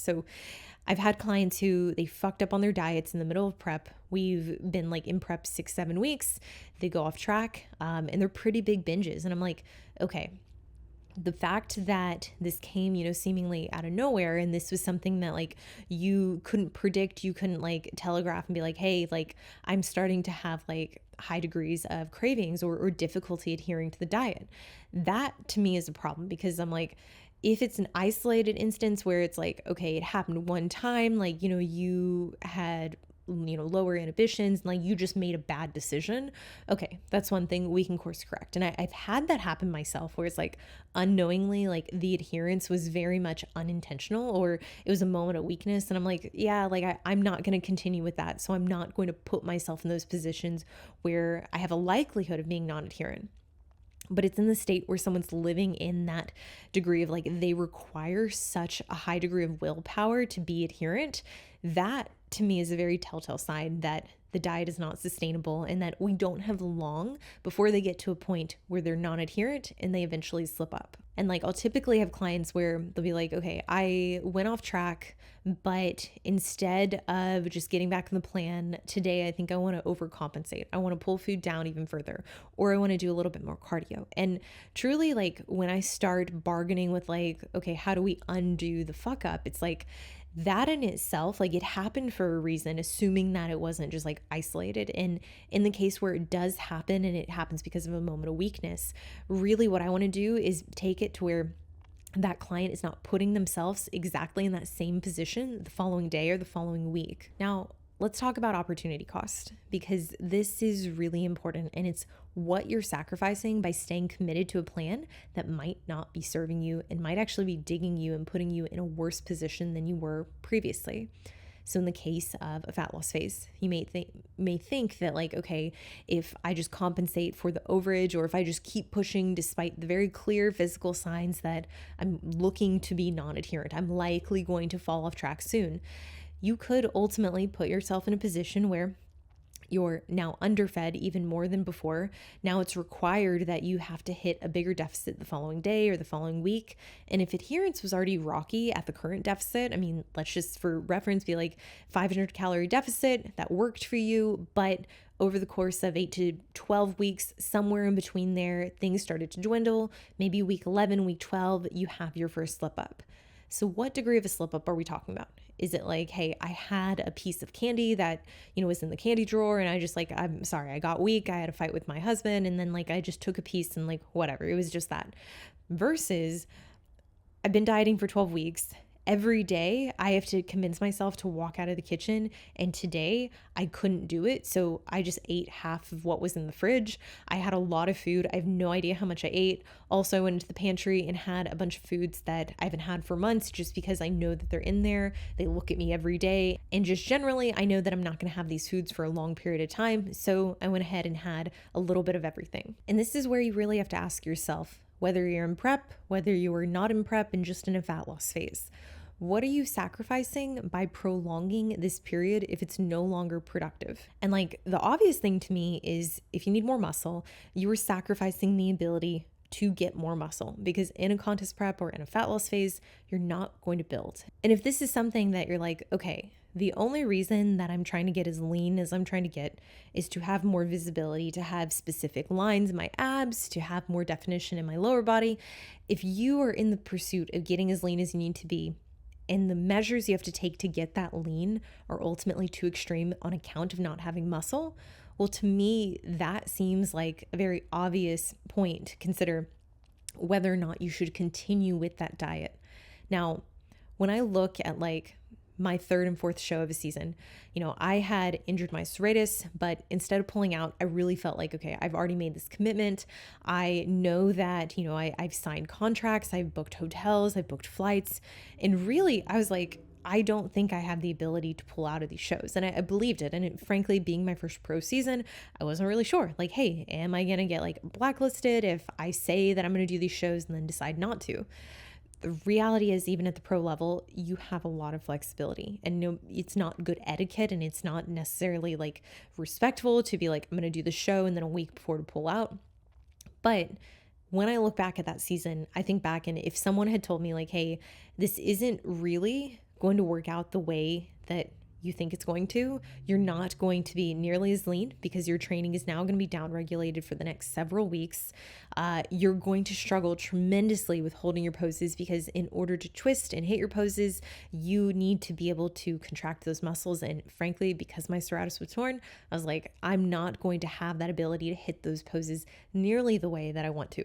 So I've had clients who they fucked up on their diets in the middle of prep. We've been like in prep 6-7 weeks. They go off track, and they're pretty big binges. And I'm like, okay, the fact that this came, seemingly out of nowhere, and this was something that like you couldn't predict, you couldn't like telegraph and be like, hey, like I'm starting to have like high degrees of cravings or difficulty adhering to the diet. That to me is a problem, because I'm like, if it's an isolated instance where it's like, okay, it happened one time, like, you had lower inhibitions, and like you just made a bad decision. Okay, that's one thing we can course correct. And I've had that happen myself, where it's like unknowingly, like the adherence was very much unintentional, or it was a moment of weakness. And I'm like, yeah, like I'm not going to continue with that. So I'm not going to put myself in those positions where I have a likelihood of being non-adherent. But it's in the state where someone's living in that degree of like they require such a high degree of willpower to be adherent. That to me is a very telltale sign that the diet is not sustainable, and that we don't have long before they get to a point where they're non-adherent and they eventually slip up. And like I'll typically have clients where they'll be like, okay, I went off track, but instead of just getting back in the plan today, I think I want to overcompensate. I want to pull food down even further, or I want to do a little bit more cardio. And truly, like when I start bargaining with like, okay, how do we undo the fuck up? It's like that in itself, like it happened for a reason, assuming that it wasn't just like isolated. And in the case where it does happen and it happens because of a moment of weakness, really what I want to do is take it to where that client is not putting themselves exactly in that same position the following day or the following week. Now, let's talk about opportunity cost, because this is really important, and it's what you're sacrificing by staying committed to a plan that might not be serving you and might actually be digging you and putting you in a worse position than you were previously. So in the case of a fat loss phase, you may think that like, okay, if I just compensate for the overage, or if I just keep pushing despite the very clear physical signs that I'm looking to be non-adherent, I'm likely going to fall off track soon. You could ultimately put yourself in a position where you're now underfed even more than before. Now it's required that you have to hit a bigger deficit the following day or the following week. And if adherence was already rocky at the current deficit, I mean, let's just for reference be like 500 calorie deficit, that worked for you, but over the course of 8 to 12 weeks, somewhere in between there, things started to dwindle. Maybe week 11, week 12, you have your first slip up. So what degree of a slip up are we talking about? Is it like, hey, I had a piece of candy that, was in the candy drawer, and I just like, I'm sorry, I got weak. I had a fight with my husband, and then like, I just took a piece and like, whatever. It was just that. Versus I've been dieting for 12 weeks. Every day I have to convince myself to walk out of the kitchen, and today I couldn't do it. So I just ate half of what was in the fridge. I had a lot of food. I have no idea how much I ate. Also, I went into the pantry and had a bunch of foods that I haven't had for months, just because I know that they're in there. They look at me every day. And just generally, I know that I'm not going to have these foods for a long period of time. So I went ahead and had a little bit of everything. And this is where you really have to ask yourself, whether you're in prep, whether you are not in prep and just in a fat loss phase, what are you sacrificing by prolonging this period if it's no longer productive? And like the obvious thing to me is, if you need more muscle, you are sacrificing the ability to get more muscle, because in a contest prep or in a fat loss phase, you're not going to build. And if this is something that you're like, okay, the only reason that I'm trying to get as lean as I'm trying to get is to have more visibility, to have specific lines in my abs, to have more definition in my lower body. If you are in the pursuit of getting as lean as you need to be, and the measures you have to take to get that lean are ultimately too extreme on account of not having muscle, well, to me, that seems like a very obvious point to consider whether or not you should continue with that diet. Now, when I look at like my third and fourth show of a season, I had injured my serratus, but instead of pulling out, I really felt like, okay, I've already made this commitment. I know that, I've signed contracts, I've booked hotels, I've booked flights. And really, I was like, I don't think I have the ability to pull out of these shows. And I believed it. And frankly, being my first pro season, I wasn't really sure. Like, hey, am I going to get like blacklisted if I say that I'm going to do these shows and then decide not to? The reality is, even at the pro level, you have a lot of flexibility, and no, it's not good etiquette, and it's not necessarily like respectful to be like, I'm going to do the show and then a week before to pull out. But when I look back at that season, I think back, and if someone had told me like, hey, this isn't really going to work out the way that you think it's going to. You're not going to be nearly as lean because your training is now going to be downregulated for the next several weeks. You're going to struggle tremendously with holding your poses because in order to twist and hit your poses, you need to be able to contract those muscles. And frankly, because my serratus was torn, I was like, I'm not going to have that ability to hit those poses nearly the way that I want to.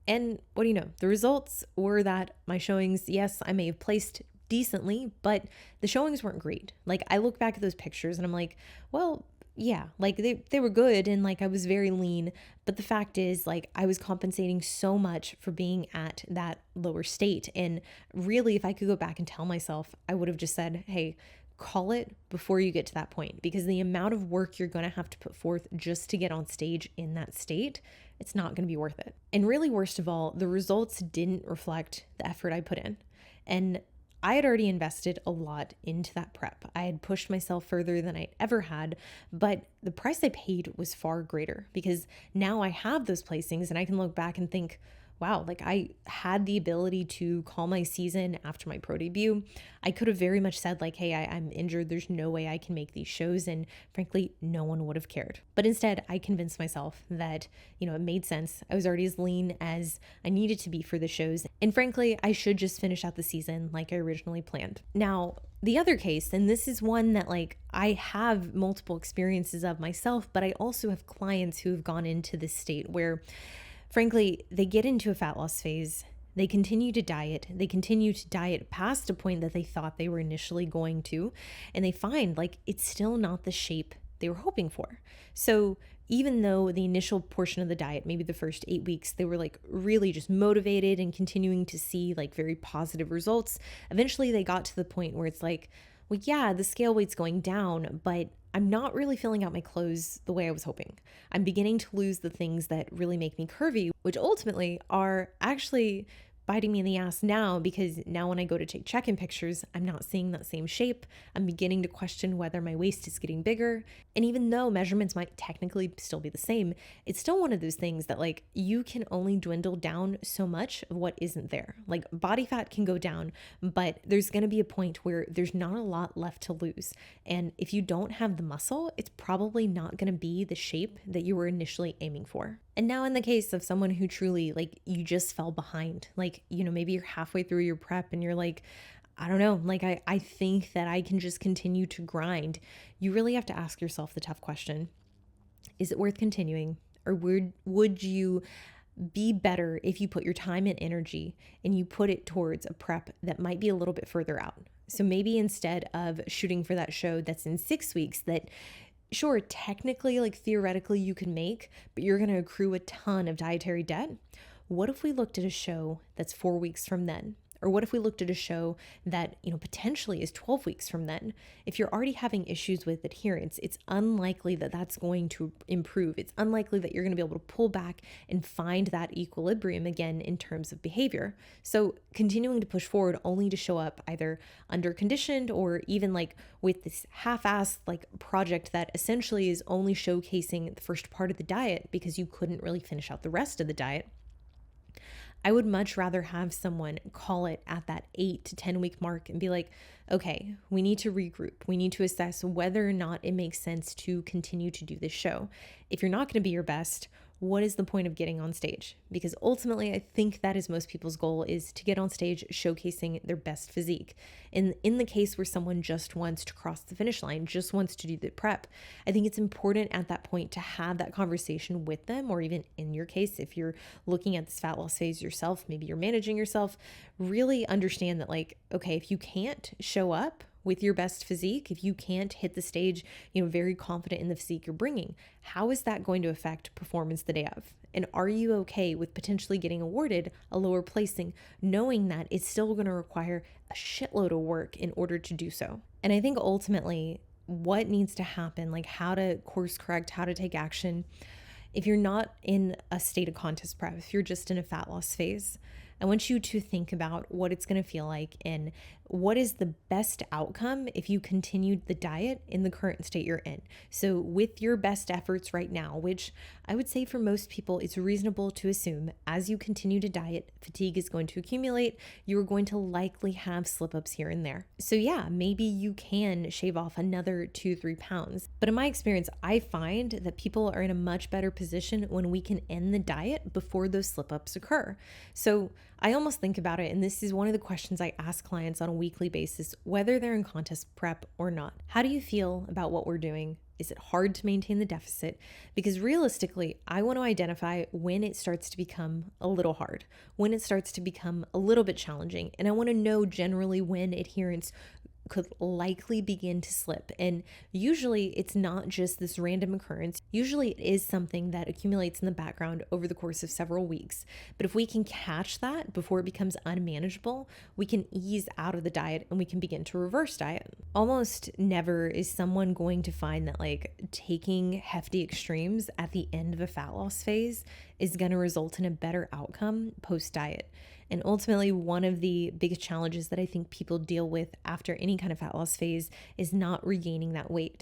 And what do you know? The results were that my showings, yes, I may have placed decently, but the showings weren't great. Like I look back at those pictures and I'm like, well, yeah, like they were good and like I was very lean, but the fact is like I was compensating so much for being at that lower state. And really, if I could go back and tell myself, I would have just said, hey, call it before you get to that point, because the amount of work you're going to have to put forth just to get on stage in that state, it's not going to be worth it. And really, worst of all, the results didn't reflect the effort I put in. And I had already invested a lot into that prep. I had pushed myself further than I ever had, but the price I paid was far greater because now I have those placings and I can look back and think, wow, like I had the ability to call my season after my pro debut. I could have very much said like, hey, I'm injured. There's no way I can make these shows. And frankly, no one would have cared. But instead, I convinced myself that, it made sense. I was already as lean as I needed to be for the shows. And frankly, I should just finish out the season like I originally planned. Now, the other case, and this is one that like I have multiple experiences of myself, but I also have clients who have gone into this state where frankly, they get into a fat loss phase, they continue to diet, past a point that they thought they were initially going to, and they find like it's still not the shape they were hoping for. So even though the initial portion of the diet, maybe the first 8 weeks, they were like really just motivated and continuing to see like very positive results, eventually they got to the point where it's like, well, yeah, the scale weight's going down, but I'm not really filling out my clothes the way I was hoping. I'm beginning to lose the things that really make me curvy, which ultimately are actually biting me in the ass now, because now when I go to take check-in pictures, I'm not seeing that same shape. I'm beginning to question whether my waist is getting bigger. And even though measurements might technically still be the same, it's still one of those things that like you can only dwindle down so much of what isn't there. Like body fat can go down, but there's going to be a point where there's not a lot left to lose. And if you don't have the muscle, it's probably not going to be the shape that you were initially aiming for. And now in the case of someone who truly like you just fell behind, like, maybe you're halfway through your prep and you're like, I don't know, like I think that I can just continue to grind. You really have to ask yourself the tough question. Is it worth continuing? Or would you be better if you put your time and energy and you put it towards a prep that might be a little bit further out? So maybe instead of shooting for that show that's in 6 weeks that sure, technically, like theoretically you can make, but you're going to accrue a ton of dietary debt. What if we looked at a show that's 4 weeks from then? Or what if we looked at a show that, potentially is 12 weeks from then? If you're already having issues with adherence, it's unlikely that that's going to improve. It's unlikely that you're going to be able to pull back and find that equilibrium again in terms of behavior. So continuing to push forward only to show up either under conditioned or even like with this half-assed like project that essentially is only showcasing the first part of the diet because you couldn't really finish out the rest of the diet. I would much rather have someone call it at that 8 to 10 week mark and be like, okay, we need to regroup. We need to assess whether or not it makes sense to continue to do this show. If you're not going to be your best, what is the point of getting on stage? Because ultimately, I think that is most people's goal, is to get on stage showcasing their best physique. And in the case where someone just wants to cross the finish line, just wants to do the prep, I think it's important at that point to have that conversation with them, or even in your case, if you're looking at this fat loss phase yourself, maybe you're managing yourself, really understand that like, okay, if you can't show up with your best physique, if you can't hit the stage, very confident in the physique you're bringing, how is that going to affect performance the day of? And are you okay with potentially getting awarded a lower placing, knowing that it's still going to require a shitload of work in order to do so? And I think ultimately what needs to happen, like how to course correct, how to take action, if you're not in a state of contest prep, if you're just in a fat loss phase, I want you to think about what it's going to feel like in what is the best outcome if you continued the diet in the current state you're in. So, with your best efforts right now, which I would say for most people, it's reasonable to assume as you continue to diet, fatigue is going to accumulate. You are going to likely have slip ups here and there. So, yeah, maybe you can shave off another 2-3 pounds. But in my experience, I find that people are in a much better position when we can end the diet before those slip ups occur. So, I almost think about it, and this is one of the questions I ask clients on a weekly basis, whether they're in contest prep or not. How do you feel about what we're doing? Is it hard to maintain the deficit? Because realistically, I want to identify when it starts to become a little hard, when it starts to become a little bit challenging. And I want to know generally when adherence could likely begin to slip. And usually it's not just this random occurrence. Usually it is something that accumulates in the background over the course of several weeks. But if we can catch that before it becomes unmanageable, we can ease out of the diet and we can begin to reverse diet. Almost never is someone going to find that like taking hefty extremes at the end of a fat loss phase is going to result in a better outcome post diet. And ultimately, one of the biggest challenges that I think people deal with after any kind of fat loss phase is not regaining that weight.